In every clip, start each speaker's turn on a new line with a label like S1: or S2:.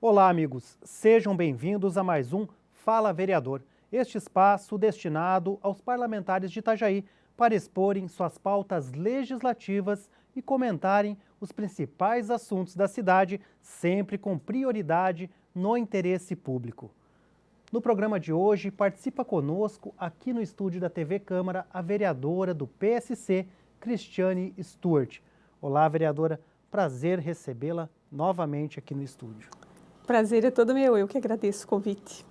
S1: Olá, amigos. Sejam bem-vindos a mais um Fala Vereador, este espaço destinado aos parlamentares de Itajaí para exporem suas pautas legislativas e comentarem os principais assuntos da cidade, sempre com prioridade no interesse público. No programa de hoje, participa conosco, aqui no estúdio da TV Câmara, a vereadora do PSC, Cristiane Stuart. Olá, vereadora. Prazer recebê-la novamente aqui no estúdio.
S2: Prazer é todo meu, eu que agradeço o convite.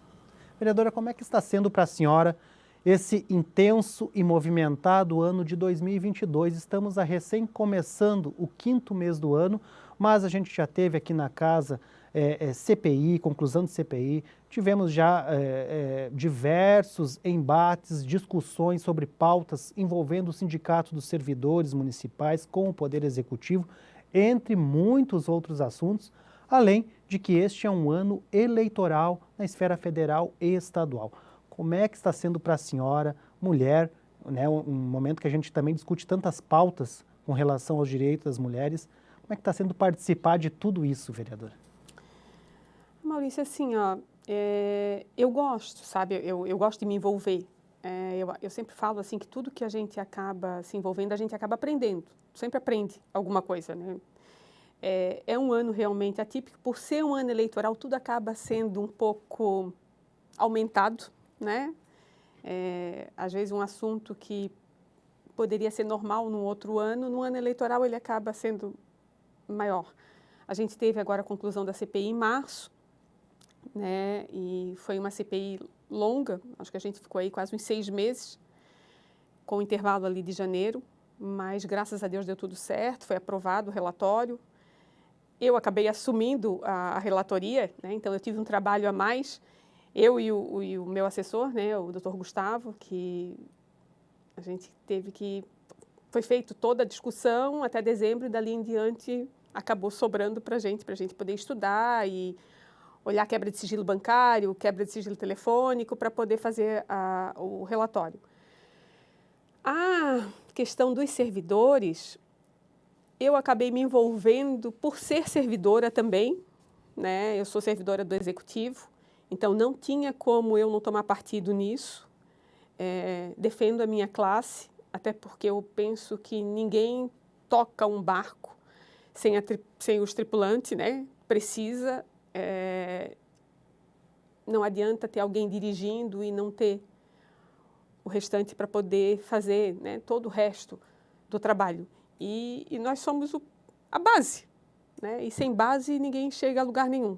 S1: Vereadora, como é que está sendo para a senhora esse intenso e movimentado ano de 2022? Estamos recém começando o 5º mês do ano, mas a gente já teve aqui na casa CPI, conclusão de CPI, tivemos já diversos embates, discussões sobre pautas envolvendo o Sindicato dos Servidores Municipais com o Poder Executivo, entre muitos outros assuntos, além de que este é um ano eleitoral na esfera federal e estadual. Como é que está sendo para a senhora, mulher, né, um momento que a gente também discute tantas pautas com relação aos direitos das mulheres, como é que está sendo participar de tudo isso, vereadora?
S2: Maurício, assim, ó, eu gosto, sabe, eu gosto de me envolver. Eu sempre falo assim que tudo que a gente acaba se envolvendo, a gente acaba aprendendo, sempre aprende alguma coisa, né? É um ano realmente atípico, por ser um ano eleitoral, tudo acaba sendo um pouco aumentado, né? Às vezes um assunto que poderia ser normal num outro ano, no ano eleitoral ele acaba sendo maior. A gente teve agora a conclusão da CPI em março, né? E foi uma CPI longa, acho que a gente ficou aí quase uns 6 meses, com o intervalo ali de janeiro, mas graças a Deus deu tudo certo, foi aprovado o relatório. Eu acabei assumindo a relatoria, né? Então eu tive um trabalho a mais, eu e o meu assessor, né, o Dr. Gustavo, que a gente teve que... Foi feito toda a discussão até dezembro e dali em diante acabou sobrando para a gente poder estudar e olhar quebra de sigilo bancário, quebra de sigilo telefônico para poder fazer o relatório. A questão dos servidores, eu acabei me envolvendo por ser servidora também, né? Eu sou servidora do Executivo, então não tinha como eu não tomar partido nisso. Defendo a minha classe, até porque eu penso que ninguém toca um barco sem os tripulantes, né? Precisa, não adianta ter alguém dirigindo e não ter o restante para poder fazer, né, todo o resto do trabalho. E nós somos a base, né? E sem base ninguém chega a lugar nenhum.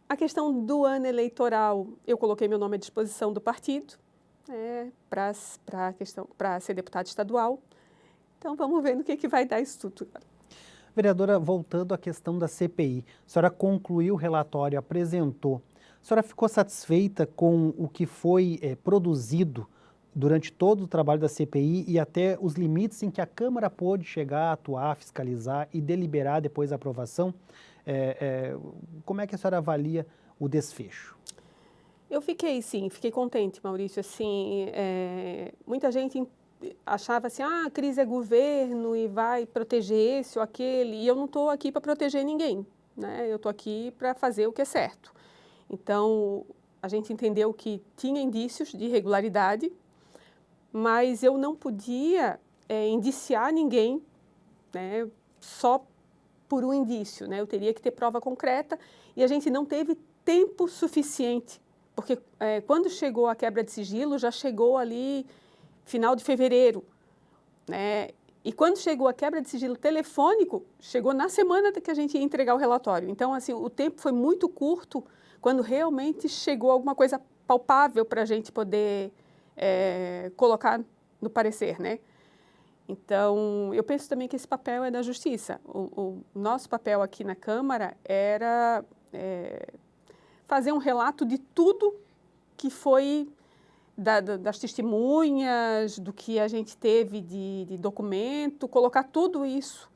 S2: A questão do ano eleitoral, eu coloquei meu nome à disposição do partido, né, para ser deputada estadual. Então vamos ver no que vai dar isso tudo.
S1: Vereadora, voltando à questão da CPI, a senhora concluiu o relatório, apresentou. A senhora ficou satisfeita com o que foi produzido durante todo o trabalho da CPI e até os limites em que a Câmara pôde chegar a atuar, fiscalizar e deliberar depois da aprovação? Como é que a senhora avalia o desfecho?
S2: Eu fiquei contente, Maurício. Assim, muita gente achava assim, a crise é governo e vai proteger esse ou aquele, e eu não estou aqui para proteger ninguém, né? Eu estou aqui para fazer o que é certo. Então, a gente entendeu que tinha indícios de irregularidade, mas eu não podia indiciar ninguém, né, só por um indício, né? Eu teria que ter prova concreta e a gente não teve tempo suficiente, porque quando chegou a quebra de sigilo, já chegou ali final de fevereiro, né? E quando chegou a quebra de sigilo telefônico, chegou na semana que a gente ia entregar o relatório. Então, assim, o tempo foi muito curto quando realmente chegou alguma coisa palpável para a gente poder colocar no parecer, né? Então, eu penso também que esse papel é da Justiça. O nosso papel aqui na Câmara era fazer um relato de tudo que foi das testemunhas, do que a gente teve de documento, colocar tudo isso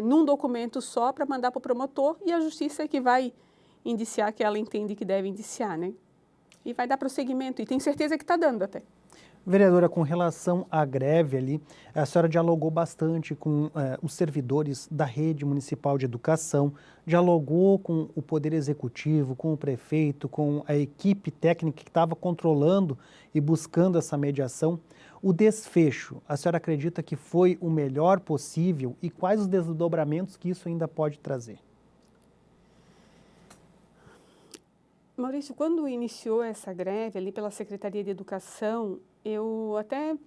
S2: num documento só para mandar para o promotor e a Justiça é que vai indiciar que ela entende que deve indiciar, né? E vai dar prosseguimento, e tenho certeza que está dando até.
S1: Vereadora, com relação à greve ali, a senhora dialogou bastante com os servidores da rede municipal de educação, dialogou com o Poder Executivo, com o prefeito, com a equipe técnica que estava controlando e buscando essa mediação. O desfecho, a senhora acredita que foi o melhor possível e quais os desdobramentos que isso ainda pode trazer?
S2: Maurício, quando iniciou essa greve ali pela Secretaria de Educação, eu até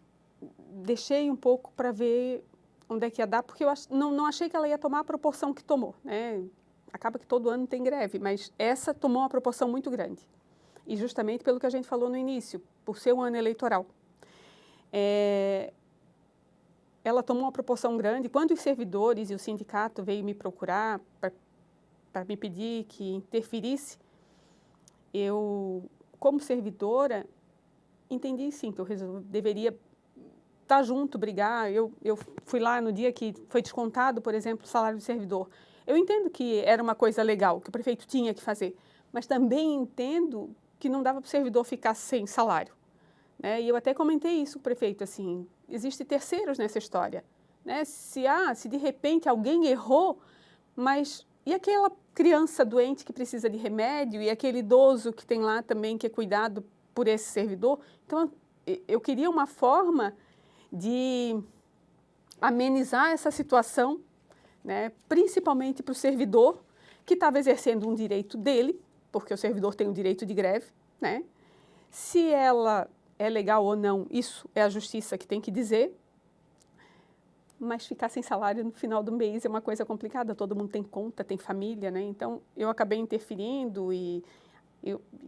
S2: deixei um pouco para ver onde é que ia dar, porque eu não achei que ela ia tomar a proporção que tomou, né? Acaba que todo ano tem greve, mas essa tomou uma proporção muito grande. E justamente pelo que a gente falou no início, por ser um ano eleitoral. Ela tomou uma proporção grande. Quando os servidores e o sindicato veio me procurar para me pedir que interferisse, eu, como servidora, entendi sim que eu deveria estar junto, brigar. Eu fui lá no dia que foi descontado, por exemplo, o salário do servidor. Eu entendo que era uma coisa legal, que o prefeito tinha que fazer, mas também entendo que não dava para o servidor ficar sem salário, né? E eu até comentei isso com o prefeito, assim, existem terceiros nessa história, né? Se de repente alguém errou, mas e aquela criança doente que precisa de remédio e aquele idoso que tem lá também que é cuidado por esse servidor? Então, eu queria uma forma de amenizar essa situação, né, principalmente para o servidor que estava exercendo um direito dele, porque o servidor tem o direito de greve, né? Se ela é legal ou não, isso é a justiça que tem que dizer, mas ficar sem salário no final do mês é uma coisa complicada, todo mundo tem conta, tem família, né? Então, eu acabei interferindo e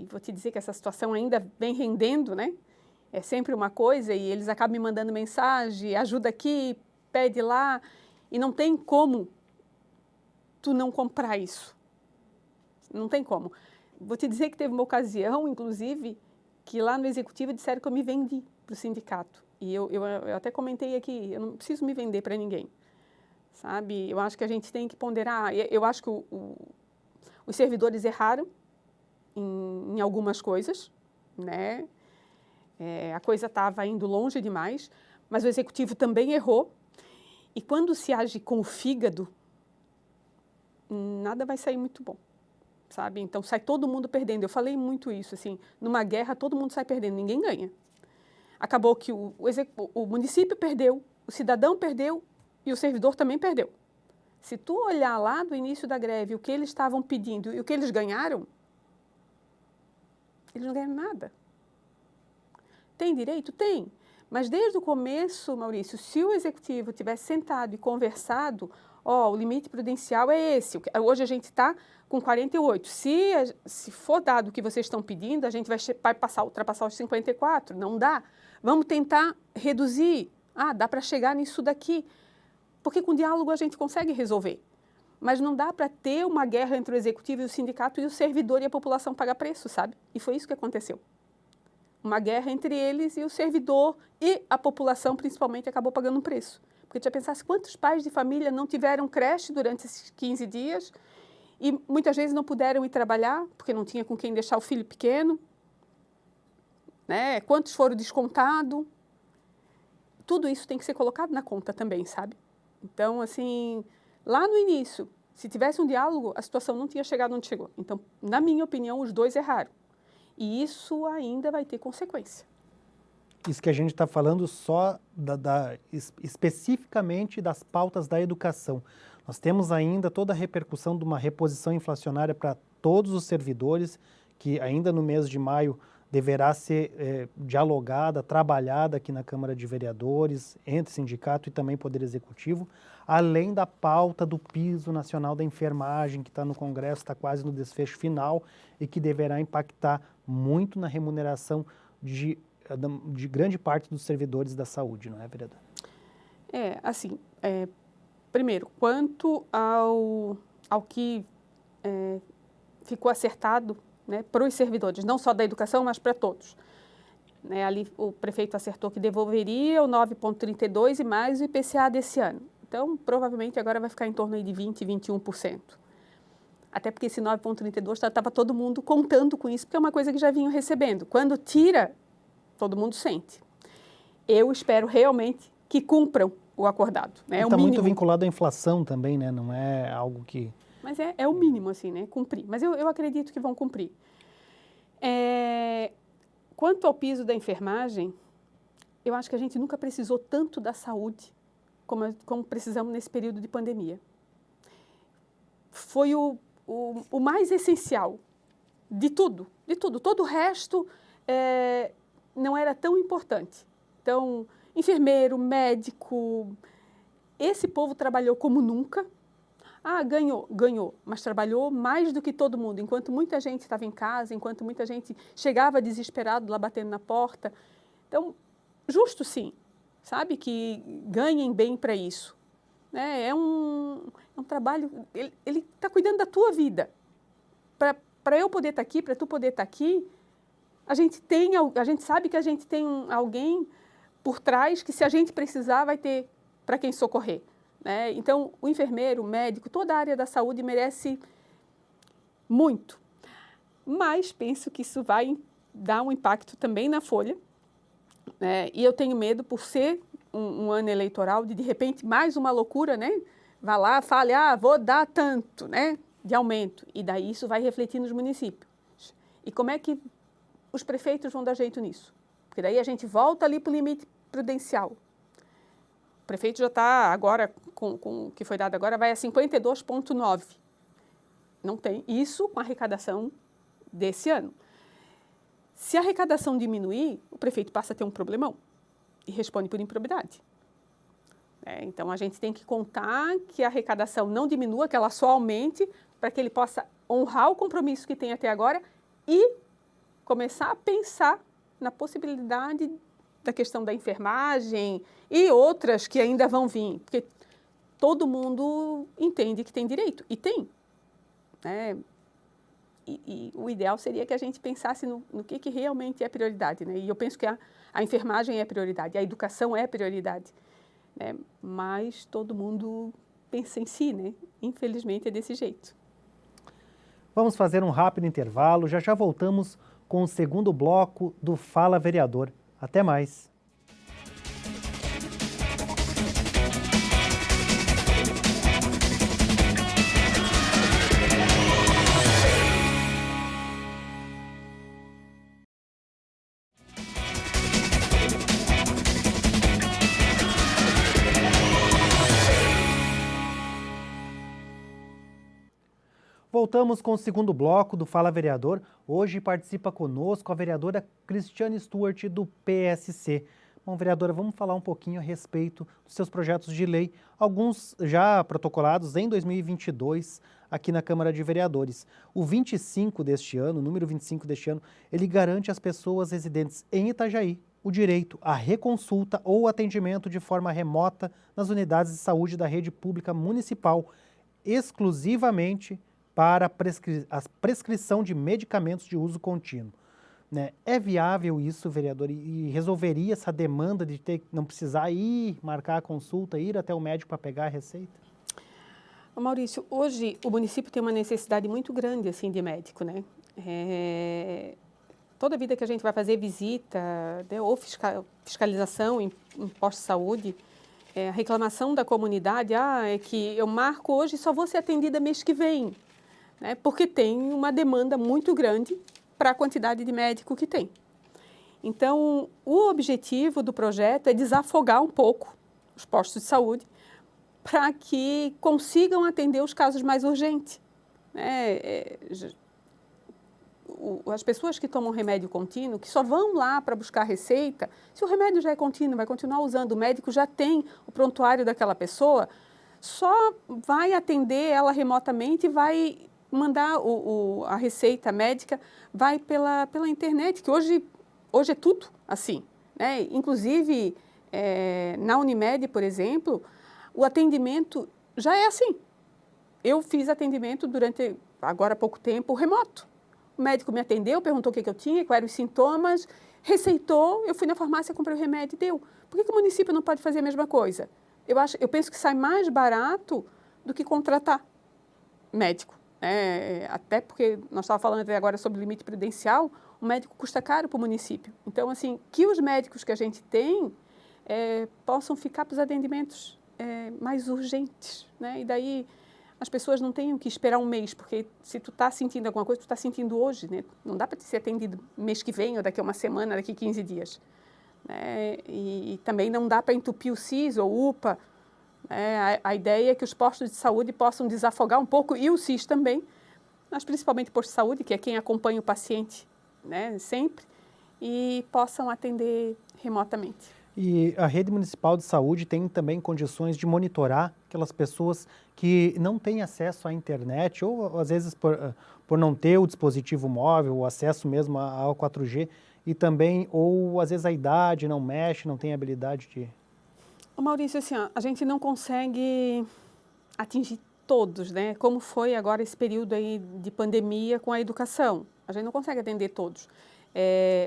S2: vou te dizer que essa situação ainda vem rendendo, né? É sempre uma coisa e eles acabam me mandando mensagem, ajuda aqui, pede lá, e não tem como tu não comprar isso. Não tem como. Vou te dizer que teve uma ocasião, inclusive, que lá no executivo disseram que eu me vendi para o sindicato. E eu até comentei aqui, eu não preciso me vender para ninguém, sabe? Eu acho que a gente tem que ponderar. Eu acho que os servidores erraram em algumas coisas, né? A coisa estava indo longe demais, mas o executivo também errou. E quando se age com o fígado, nada vai sair muito bom, sabe? Então, sai todo mundo perdendo. Eu falei muito isso, assim, numa guerra todo mundo sai perdendo, ninguém ganha. Acabou que o município perdeu, o cidadão perdeu e o servidor também perdeu. Se tu olhar lá do início da greve o que eles estavam pedindo e o que eles ganharam, eles não ganharam nada. Tem direito? Tem. Mas desde o começo, Maurício, se o executivo tivesse sentado e conversado, o limite prudencial é esse. Hoje a gente está com 48. Se for dado o que vocês estão pedindo, a gente vai ultrapassar os 54. Não dá. Vamos tentar reduzir. Dá para chegar nisso daqui. Porque com diálogo a gente consegue resolver. Mas não dá para ter uma guerra entre o executivo e o sindicato e o servidor e a população pagar preço, sabe? E foi isso que aconteceu. Uma guerra entre eles e o servidor e a população, principalmente, acabou pagando um preço. Porque já pensasse quantos pais de família não tiveram creche durante esses 15 dias e muitas vezes não puderam ir trabalhar porque não tinha com quem deixar o filho pequeno, né? Quantos foram descontados? Tudo isso tem que ser colocado na conta também, sabe? Então, assim, lá no início, se tivesse um diálogo, a situação não tinha chegado onde chegou. Então, na minha opinião, os dois erraram. E isso ainda vai ter consequência.
S1: Isso que a gente está falando só especificamente das pautas da educação. Nós temos ainda toda a repercussão de uma reposição inflacionária para todos os servidores, que ainda no mês de maio deverá ser dialogada, trabalhada aqui na Câmara de Vereadores, entre sindicato e também Poder Executivo, além da pauta do piso nacional da enfermagem, que está no Congresso, está quase no desfecho final e que deverá impactar muito na remuneração de grande parte dos servidores da saúde, não é, vereadora?
S2: Primeiro, quanto ao que ficou acertado, né, para os servidores, não só da educação, mas para todos. Né, ali o prefeito acertou que devolveria o 9,32 e mais o IPCA desse ano. Então, provavelmente agora vai ficar em torno aí de 20%, 21%. Até porque esse 9,32 estava todo mundo contando com isso, porque é uma coisa que já vinham recebendo. Quando tira, todo mundo sente. eu espero realmente que cumpram o acordado. Né?
S1: Está muito vinculado à inflação também, né? Não é algo que...
S2: Mas é o mínimo, assim, né? Cumprir. Mas eu acredito que vão cumprir. Quanto ao piso da enfermagem, eu acho que a gente nunca precisou tanto da saúde como precisamos nesse período de pandemia. Foi o mais essencial de tudo, de tudo. Todo o resto não era tão importante. Então, enfermeiro, médico, esse povo trabalhou como nunca. Ganhou, mas trabalhou mais do que todo mundo. Enquanto muita gente estava em casa, enquanto muita gente chegava desesperado lá batendo na porta. Então, justo sim, sabe, que ganhem bem para isso. Né? É um trabalho, ele está cuidando da tua vida. Para eu poder estar aqui, para tu poder estar aqui, a gente sabe que a gente tem alguém por trás que, se a gente precisar, vai ter para quem socorrer. Né? Então, o enfermeiro, o médico, toda a área da saúde merece muito. Mas penso que isso vai dar um impacto também na folha. Né? E eu tenho medo, por ser um ano eleitoral, de repente, mais uma loucura, né? Vá lá, fale, vou dar tanto, né, de aumento. E daí isso vai refletir nos municípios. E como é que os prefeitos vão dar jeito nisso? Porque daí a gente volta ali para o limite prudencial. O prefeito já está agora, com o que foi dado agora, vai a 52,9. Não tem isso com a arrecadação desse ano. Se a arrecadação diminuir, o prefeito passa a ter um problemão e responde por improbidade. Então, a gente tem que contar que a arrecadação não diminua, que ela só aumente, para que ele possa honrar o compromisso que tem até agora e começar a pensar na possibilidade da questão da enfermagem e outras que ainda vão vir, porque todo mundo entende que tem direito, e tem. Né? E o ideal seria que a gente pensasse no que realmente é prioridade. Né? E eu penso que a enfermagem é prioridade, a educação é prioridade. Né? Mas todo mundo pensa em si, né? Infelizmente é desse jeito.
S1: Vamos fazer um rápido intervalo, já voltamos com o segundo bloco do Fala Vereador. Até mais! Voltamos com o segundo bloco do Fala Vereador. Hoje participa conosco a vereadora Cristiane Stuart, do PSC. Bom, vereadora, vamos falar um pouquinho a respeito dos seus projetos de lei, alguns já protocolados em 2022 aqui na Câmara de Vereadores. O 25 deste ano, o número 25 deste ano, ele garante às pessoas residentes em Itajaí o direito à reconsulta ou atendimento de forma remota nas unidades de saúde da rede pública municipal, exclusivamente para a prescrição de medicamentos de uso contínuo. Né? É viável isso, vereador, e resolveria essa demanda de não precisar marcar a consulta, ir até o médico para pegar a receita?
S2: Maurício, hoje o município tem uma necessidade muito grande assim, de médico. Né? Toda vida que a gente vai fazer visita, né, ou fiscalização em postos de saúde, a reclamação da comunidade é que eu marco hoje e só vou ser atendida mês que vem. Né, porque tem uma demanda muito grande para a quantidade de médico que tem. Então, o objetivo do projeto é desafogar um pouco os postos de saúde para que consigam atender os casos mais urgentes. Né? As pessoas que tomam remédio contínuo, que só vão lá para buscar receita, se o remédio já é contínuo, vai continuar usando, o médico já tem o prontuário daquela pessoa, só vai atender ela remotamente e vai mandar a receita médica, vai pela internet, que hoje é tudo assim. Né? Inclusive, na Unimed, por exemplo, o atendimento já é assim. Eu fiz atendimento agora há pouco tempo, remoto. O médico me atendeu, perguntou o que eu tinha, quais eram os sintomas, receitou, eu fui na farmácia, comprei o remédio e deu. Por que o município não pode fazer a mesma coisa? Eu penso que sai mais barato do que contratar médico. Até porque nós estávamos falando até agora sobre o limite prudencial, o médico custa caro para o município. Então, assim, que os médicos que a gente tem, possam ficar para os atendimentos mais urgentes, né? E daí as pessoas não tenham que esperar um mês, porque se tu está sentindo alguma coisa, tu está sentindo hoje, né? Não dá para ser atendido mês que vem, ou daqui a uma semana, daqui a 15 dias. Né? E também não dá para entupir o SIS ou o UPA. Né? A ideia é que os postos de saúde possam desafogar um pouco, e o SIS também, mas principalmente o posto de saúde, que é quem acompanha o paciente, né, sempre, e possam atender remotamente.
S1: E a rede municipal de saúde tem também condições de monitorar aquelas pessoas que não têm acesso à internet ou às vezes por não ter o dispositivo móvel, o acesso mesmo ao 4G e também, ou às vezes a idade não mexe, não tem habilidade de...
S2: Ô Maurício, assim, ó, a gente não consegue atingir todos, né? Como foi agora esse período aí de pandemia com a educação. A gente não consegue atender todos.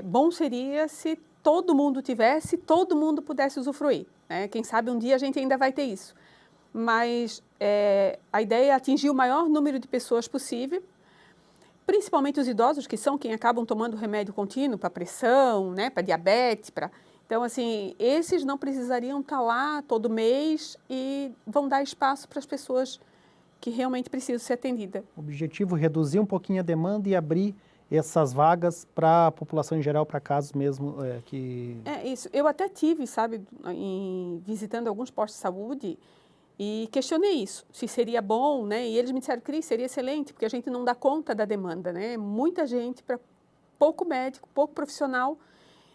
S2: Bom seria se todo mundo tivesse, todo mundo pudesse usufruir. Né? Quem sabe um dia a gente ainda vai ter isso. Mas a ideia é atingir o maior número de pessoas possível, principalmente os idosos, que são quem acabam tomando remédio contínuo para pressão, né? Para diabetes, para... Então, assim, esses não precisariam estar lá todo mês e vão dar espaço para as pessoas que realmente precisam ser atendidas.
S1: O objetivo é reduzir um pouquinho a demanda e abrir essas vagas para a população em geral, para casos mesmo que...
S2: Isso. Eu até tive, sabe, visitando alguns postos de saúde e questionei isso, se seria bom, né? E eles me disseram, Cris, seria excelente, porque a gente não dá conta da demanda, né? Muita gente para pouco médico, pouco profissional,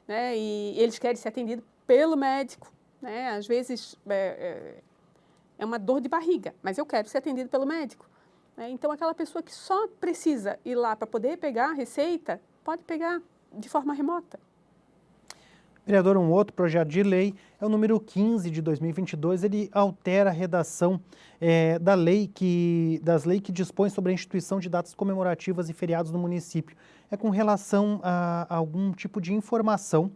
S2: né? E eles querem ser atendidos pelo médico, né? Às vezes é uma dor de barriga, mas eu quero ser atendido pelo médico. Então, aquela pessoa que só precisa ir lá para poder pegar a receita, pode pegar de forma remota.
S1: Vereador, um outro projeto de lei é o número 15 de 2022, ele altera a redação das leis que dispõem sobre a instituição de datas comemorativas e feriados no município. É com relação a algum tipo de informação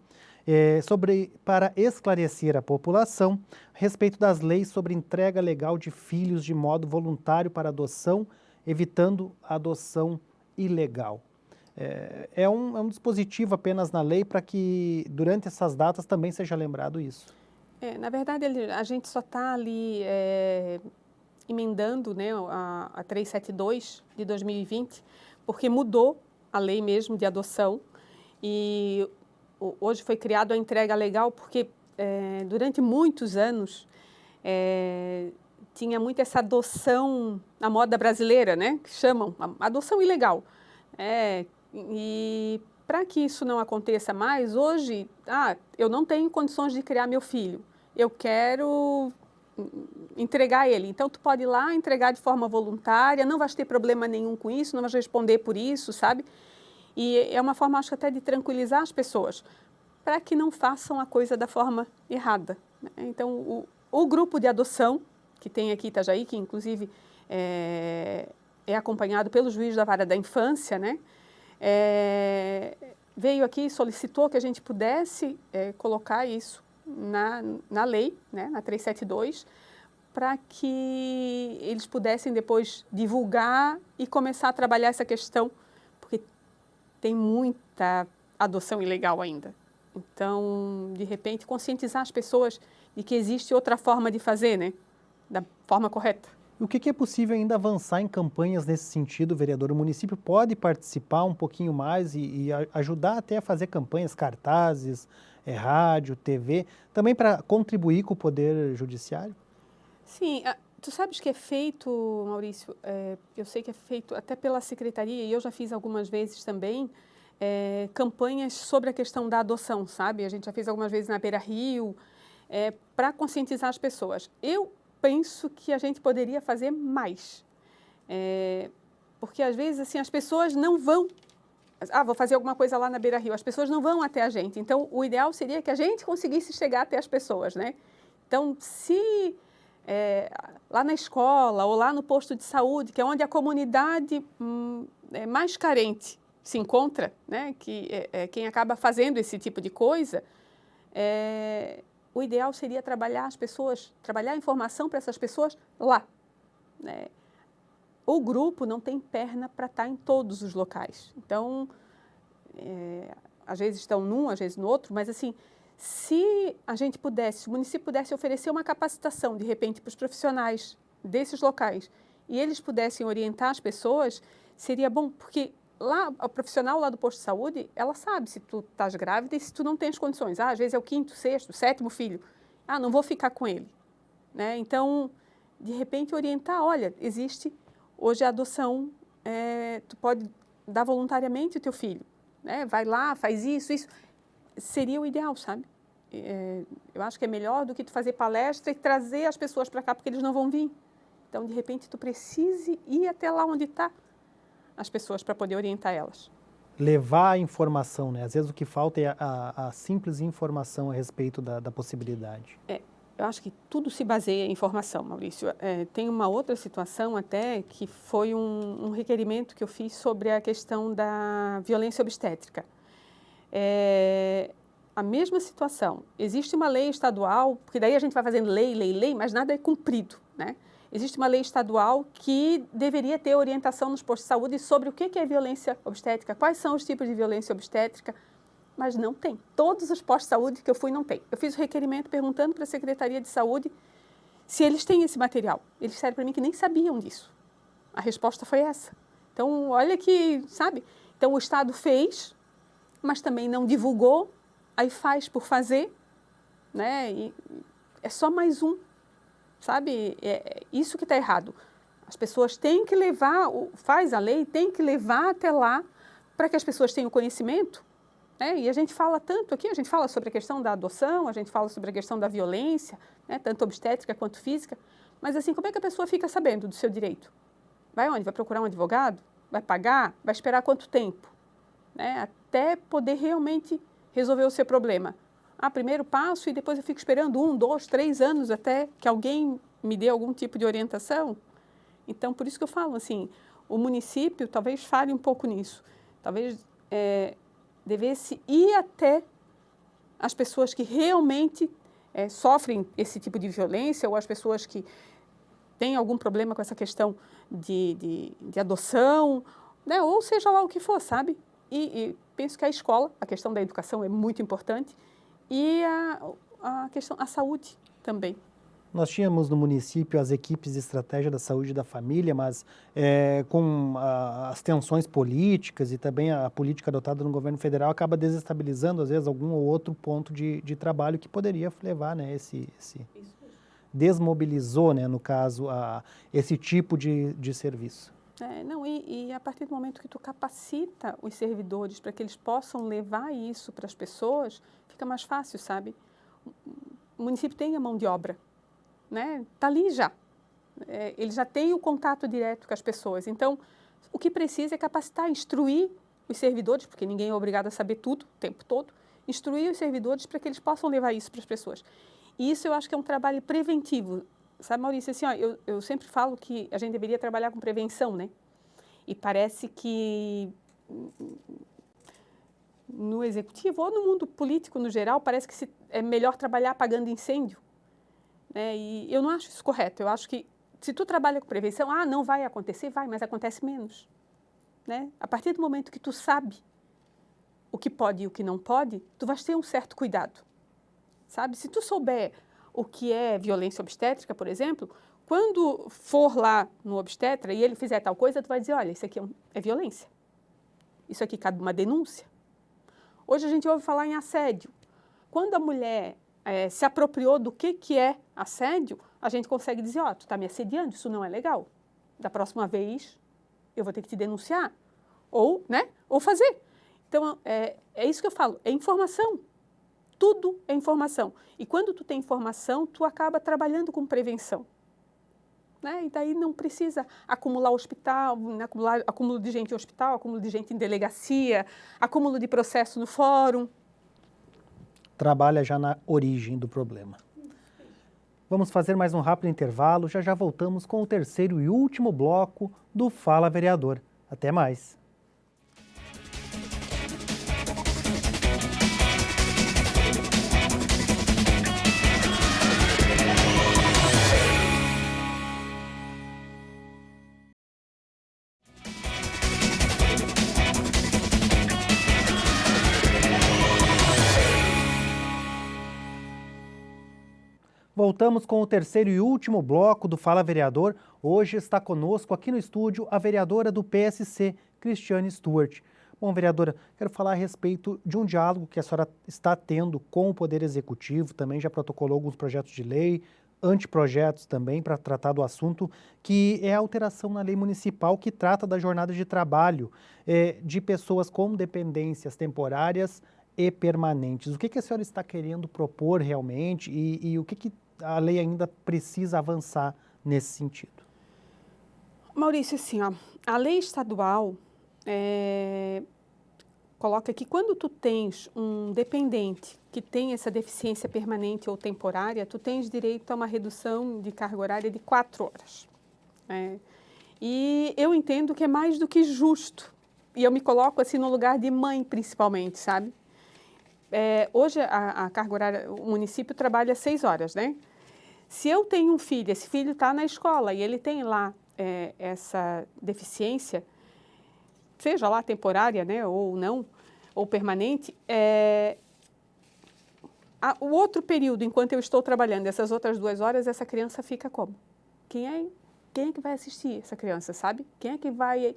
S1: para esclarecer a população a respeito das leis sobre entrega legal de filhos de modo voluntário para adoção, evitando a adoção ilegal. É um dispositivo apenas na lei para que durante essas datas também seja lembrado isso.
S2: Na verdade, a gente só está ali emendando, né, a 372 de 2020, porque mudou a lei mesmo de adoção e hoje foi criada a entrega legal porque durante muitos anos tinha muito essa adoção na moda brasileira, né, que chamam adoção ilegal. E para que isso não aconteça mais, hoje, eu não tenho condições de criar meu filho, eu quero entregar ele. Então, tu pode ir lá entregar de forma voluntária, não vai ter problema nenhum com isso, não vai responder por isso, sabe? E é uma forma, acho que até de tranquilizar as pessoas, para que não façam a coisa da forma errada. Né? Então, o grupo de adoção, que tem aqui em Itajaí, que inclusive é acompanhado pelo juiz da vara da infância, né? Veio aqui e solicitou que a gente pudesse colocar isso na lei, né, na 372, para que eles pudessem depois divulgar e começar a trabalhar essa questão, porque tem muita adoção ilegal ainda. Então, de repente, conscientizar as pessoas de que existe outra forma de fazer, né, da forma correta.
S1: O que é possível ainda avançar em campanhas nesse sentido, vereador? O município pode participar um pouquinho mais e ajudar até a fazer campanhas, cartazes, rádio, TV, também para contribuir com o Poder Judiciário?
S2: Sim, tu sabes que é feito, Maurício, eu sei que é feito até pela Secretaria, e eu já fiz algumas vezes também, campanhas sobre a questão da adoção, sabe? A gente já fez algumas vezes na Beira Rio, para conscientizar as pessoas. Eu penso que a gente poderia fazer mais, porque às vezes assim, as pessoas não vão, vou fazer alguma coisa lá na Beira Rio, as pessoas não vão até a gente, então o ideal seria que a gente conseguisse chegar até as pessoas, né? Então, se lá na escola ou lá no posto de saúde, que é onde a comunidade mais carente se encontra, né? Que é quem acaba fazendo esse tipo de coisa, o ideal seria trabalhar a informação para essas pessoas lá. Né? O grupo não tem perna para estar em todos os locais. Então, às vezes estão num, às vezes no outro, mas assim, Se a gente pudesse, o município pudesse oferecer uma capacitação, de repente, para os profissionais desses locais, e eles pudessem orientar as pessoas, seria bom, porque lá, o profissional lá do posto de saúde, ela sabe se tu estás grávida e se tu não tens condições. Às vezes é o 5º, 6º, 7º filho. Não vou ficar com ele. Né? Então, de repente, orientar, olha, existe hoje a adoção, tu pode dar voluntariamente o teu filho. Né? Vai lá, faz isso. Seria o ideal, sabe? Eu acho que é melhor do que tu fazer palestra e trazer as pessoas para cá, porque eles não vão vir. Então, de repente, tu precise ir até lá onde está as pessoas para poder orientar elas.
S1: Levar a informação, né? Às vezes o que falta é a simples informação a respeito da possibilidade.
S2: Eu acho que tudo se baseia em informação, Maurício. Tem uma outra situação até que foi um requerimento que eu fiz sobre a questão da violência obstétrica. A mesma situação. Existe uma lei estadual, porque daí a gente vai fazendo lei, mas nada é cumprido, né? Existe uma lei estadual que deveria ter orientação nos postos de saúde sobre o que é violência obstétrica, quais são os tipos de violência obstétrica, mas não tem. Todos os postos de saúde que eu fui não tem. Eu fiz o requerimento perguntando para a Secretaria de Saúde se eles têm esse material. Eles disseram para mim que nem sabiam disso. A resposta foi essa. Então, olha que, sabe? Então, o Estado fez, mas também não divulgou, aí faz por fazer, né? E é só mais um. Sabe, é isso que está errado. As pessoas têm que levar, faz a lei, tem que levar até lá para que as pessoas tenham conhecimento. Né? E a gente fala tanto aqui, a gente fala sobre a questão da adoção, a gente fala sobre a questão da violência, né? Tanto obstétrica quanto física. Mas assim, como é que a pessoa fica sabendo do seu direito? Vai onde? Vai procurar um advogado? Vai pagar? Vai esperar quanto tempo? Né? Até poder realmente resolver o seu problema. Primeiro passo e depois eu fico esperando 1, 2, 3 anos até que alguém me dê algum tipo de orientação. Então, por isso que eu falo assim, o município talvez fale um pouco nisso. Talvez devesse ir até as pessoas que realmente sofrem esse tipo de violência ou as pessoas que têm algum problema com essa questão de adoção, né? Ou seja lá o que for, sabe? E penso que a escola, a questão da educação é muito importante, e a saúde também.
S1: Nós tínhamos no município as equipes de estratégia da saúde da família, mas com as tensões políticas e também a política adotada no governo federal acaba desestabilizando, às vezes, algum ou outro ponto de trabalho que poderia levar, né, desmobilizou, né, no caso, esse tipo de serviço.
S2: E a partir do momento que tu capacita os servidores para que eles possam levar isso para as pessoas, fica mais fácil, sabe? O município tem a mão de obra, né? Tá ali já. Ele já tem o contato direto com as pessoas. Então, o que precisa é capacitar, instruir os servidores, porque ninguém é obrigado a saber tudo o tempo todo, instruir os servidores para que eles possam levar isso para as pessoas. E isso eu acho que é um trabalho preventivo. Sabe, Maurício, assim, eu sempre falo que a gente deveria trabalhar com prevenção, né? E parece que no executivo ou no mundo político no geral, parece que é melhor trabalhar apagando incêndio. Né? E eu não acho isso correto. Eu acho que se tu trabalha com prevenção, não vai acontecer, vai, mas acontece menos. Né? A partir do momento que tu sabe o que pode e o que não pode, tu vais ter um certo cuidado. Sabe? Se tu souber o que é violência obstétrica, por exemplo, quando for lá no obstetra e ele fizer tal coisa, tu vai dizer, olha, isso aqui é violência. Isso aqui cabe uma denúncia. Hoje a gente ouve falar em assédio. Quando a mulher se apropriou do que é assédio, a gente consegue dizer, tu está me assediando, isso não é legal. Da próxima vez, eu vou ter que te denunciar. Ou fazer. Então, é isso que eu falo, é informação. Tudo é informação. E quando tu tem informação, tu acaba trabalhando com prevenção. Né? E daí não precisa acumular hospital, acúmulo de gente em hospital, acúmulo de gente em delegacia, acúmulo de processo no fórum.
S1: Trabalha já na origem do problema. Vamos fazer mais um rápido intervalo, já voltamos com o terceiro e último bloco do Fala Vereador. Até mais. Voltamos com o terceiro e último bloco do Fala Vereador. Hoje está conosco aqui no estúdio a vereadora do PSC, Cristiane Stuart. Bom, vereadora, quero falar a respeito de um diálogo que a senhora está tendo com o Poder Executivo, também já protocolou alguns projetos de lei, anteprojetos também para tratar do assunto, que é a alteração na lei municipal que trata da jornada de trabalho de pessoas com dependências temporárias e permanentes. O que a senhora está querendo propor realmente e o que a lei ainda precisa avançar nesse sentido?
S2: Maurício, assim, ó, a lei estadual coloca que quando tu tens um dependente que tem essa deficiência permanente ou temporária, tu tens direito a uma redução de carga horária de 4 horas. E eu entendo que é mais do que justo. E eu me coloco assim no lugar de mãe, principalmente, sabe? Hoje a carga horária, o município trabalha 6 horas, né? Se eu tenho um filho, esse filho está na escola e ele tem lá essa deficiência, seja lá temporária, né, ou não, ou permanente, o outro período, enquanto eu estou trabalhando, essas outras 2 horas, essa criança fica como? Quem é que vai assistir essa criança, sabe? Quem é que vai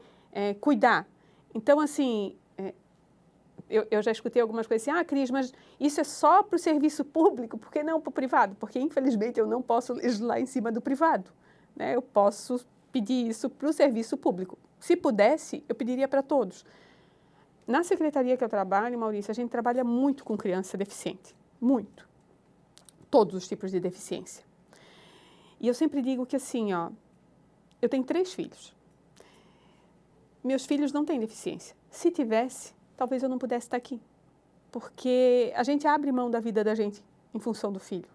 S2: cuidar? Então, assim, eu já escutei algumas coisas assim, Cris, mas isso é só para o serviço público, por que não para o privado? Porque, infelizmente, eu não posso legislar em cima do privado, né? Eu posso pedir isso para o serviço público. Se pudesse, eu pediria para todos. Na secretaria que eu trabalho, Maurício, a gente trabalha muito com criança deficiente, muito. Todos os tipos de deficiência. E eu sempre digo que assim, ó, eu tenho 3 filhos. Meus filhos não têm deficiência. Se tivesse, talvez eu não pudesse estar aqui. Porque a gente abre mão da vida da gente em função do filho.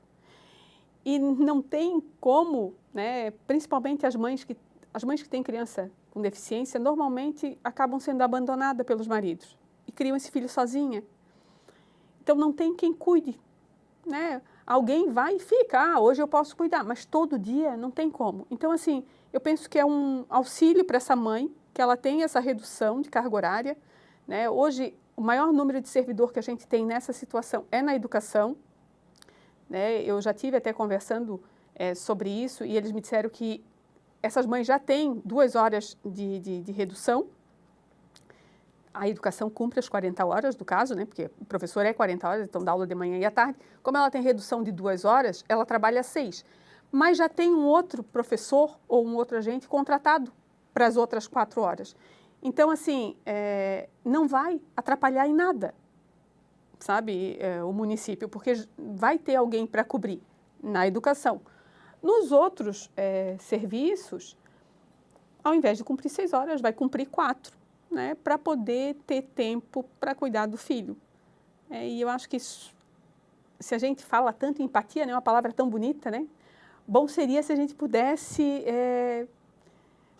S2: E não tem como, né, principalmente as mães que têm criança com deficiência, normalmente acabam sendo abandonadas pelos maridos e criam esse filho sozinha. Então, não tem quem cuide, né? Alguém vai e fica, hoje eu posso cuidar, mas todo dia não tem como. Então, assim, eu penso que é um auxílio para essa mãe, que ela tem essa redução de carga horária, né? Hoje, o maior número de servidor que a gente tem nessa situação é na educação, né? Eu já tive até conversando sobre isso e eles me disseram que essas mães já têm 2 horas de redução. A educação cumpre as 40 horas, no caso, né? Porque o professor é 40 horas, então dá aula de manhã e à tarde. Como ela tem redução de 2 horas, ela trabalha 6. Mas já tem um outro professor ou um outro agente contratado para as outras 4 horas. Então, assim, não vai atrapalhar em nada, sabe, o município, porque vai ter alguém para cobrir na educação. Nos outros serviços, ao invés de cumprir 6 horas, vai cumprir 4, né, para poder ter tempo para cuidar do filho. E eu acho que isso, se a gente fala tanto em empatia, né, uma palavra tão bonita, né, bom seria se a gente pudesse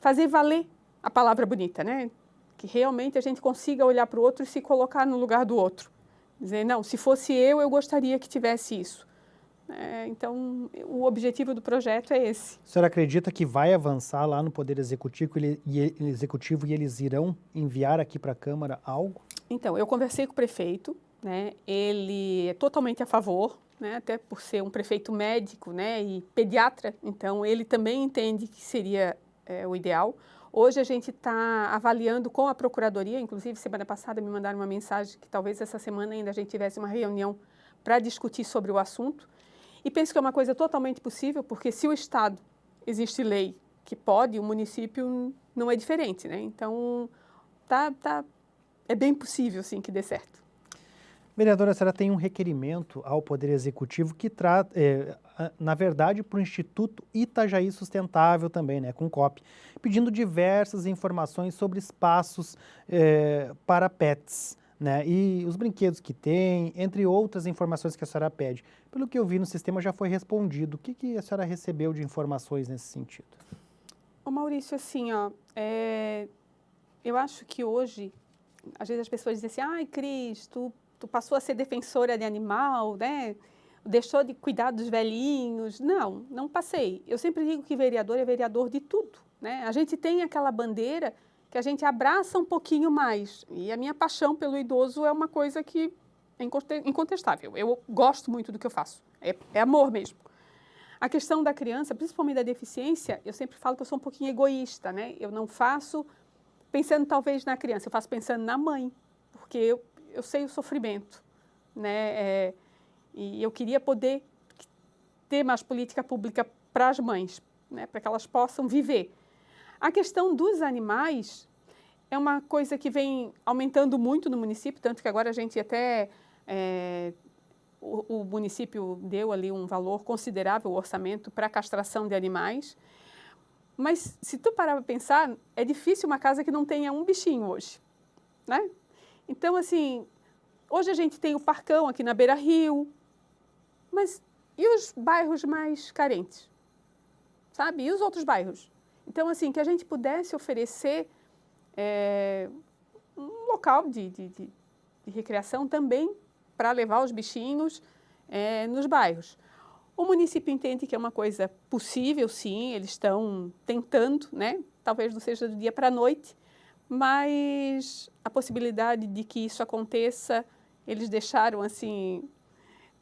S2: fazer valer a palavra bonita, né, que realmente a gente consiga olhar para o outro e se colocar no lugar do outro. Dizer, não, se fosse eu gostaria que tivesse isso. Então, o objetivo do projeto é esse.
S1: A senhora acredita que vai avançar lá no Poder Executivo e eles irão enviar aqui para a Câmara algo?
S2: Então, eu conversei com o prefeito, né? Ele é totalmente a favor, né? Até por ser um prefeito médico, né? E pediatra, então ele também entende que seria o ideal. Hoje a gente está avaliando com a Procuradoria, inclusive semana passada me mandaram uma mensagem que talvez essa semana ainda a gente tivesse uma reunião para discutir sobre o assunto. E penso que é uma coisa totalmente possível, porque se o Estado existe lei que pode, o município não é diferente, né? Então, é bem possível, sim, que dê certo.
S1: Vereadora, a senhora tem um requerimento ao Poder Executivo que trata, na verdade, para o Instituto Itajaí Sustentável também, né, com o COP, pedindo diversas informações sobre espaços para pets, né, e os brinquedos que tem, entre outras informações que a senhora pede. Pelo que eu vi no sistema já foi respondido. O que a senhora recebeu de informações nesse sentido?
S2: Ô Maurício, assim, ó, eu acho que hoje, às vezes as pessoas dizem assim, Cris, tu passou a ser defensora de animal, né? Deixou de cuidar dos velhinhos. Não, não passei. Eu sempre digo que vereador é vereador de tudo, né? A gente tem aquela bandeira que a gente abraça um pouquinho mais. E a minha paixão pelo idoso é uma coisa que é incontestável. Eu gosto muito do que eu faço. É amor mesmo. A questão da criança, principalmente da deficiência, eu sempre falo que eu sou um pouquinho egoísta, né? Eu não faço pensando talvez na criança, eu faço pensando na mãe, porque eu sei o sofrimento, né? E eu queria poder ter mais política pública para as mães, né? Para que elas possam viver. A questão dos animais é uma coisa que vem aumentando muito no município, tanto que agora a gente até... O município deu ali um valor considerável, o orçamento, para a castração de animais. Mas, se tu parar para pensar, é difícil uma casa que não tenha um bichinho hoje, né? Então, assim, hoje a gente tem o Parcão aqui na Beira Rio, mas e os bairros mais carentes? Sabe? E os outros bairros? Então, assim, que a gente pudesse oferecer um local de recreação também para levar os bichinhos nos bairros. O município entende que é uma coisa possível, sim, eles estão tentando, né? Talvez não seja do dia para a noite, mas a possibilidade de que isso aconteça, eles deixaram, assim,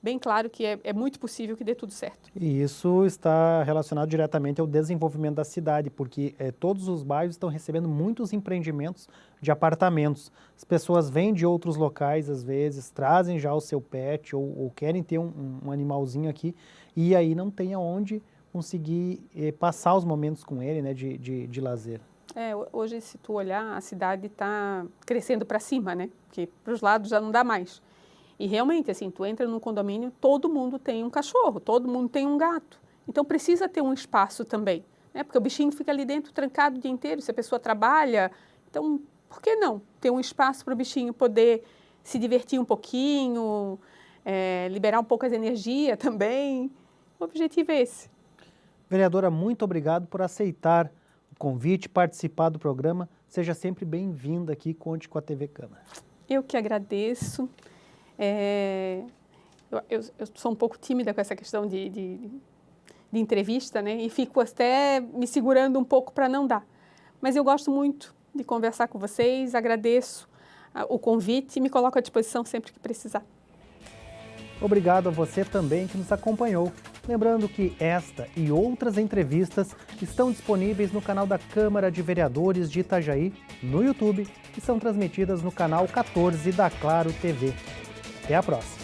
S2: bem claro que é muito possível que dê tudo certo.
S1: E isso está relacionado diretamente ao desenvolvimento da cidade, porque todos os bairros estão recebendo muitos empreendimentos de apartamentos. As pessoas vêm de outros locais, às vezes, trazem já o seu pet ou querem ter um animalzinho aqui, e aí não tem aonde conseguir passar os momentos com ele, né, de lazer.
S2: Hoje, se tu olhar, a cidade está crescendo para cima, né? Porque para os lados já não dá mais. E realmente, assim, tu entra num condomínio, todo mundo tem um cachorro, todo mundo tem um gato. Então, precisa ter um espaço também, né? Porque o bichinho fica ali dentro trancado o dia inteiro, se a pessoa trabalha. Então, por que não ter um espaço para o bichinho poder se divertir um pouquinho, liberar um pouco as energias também? O objetivo é esse.
S1: Vereadora, muito obrigado por aceitar o convite, participar do programa. Seja sempre bem-vinda aqui, conte com a TV Câmara.
S2: Eu que agradeço. Eu sou um pouco tímida com essa questão de entrevista, né? E fico até me segurando um pouco para não dar. Mas eu gosto muito de conversar com vocês, agradeço o convite e me coloco à disposição sempre que precisar.
S1: Obrigado a você também que nos acompanhou. Lembrando que esta e outras entrevistas estão disponíveis no canal da Câmara de Vereadores de Itajaí, no YouTube, e são transmitidas no canal 14 da Claro TV. Até a próxima!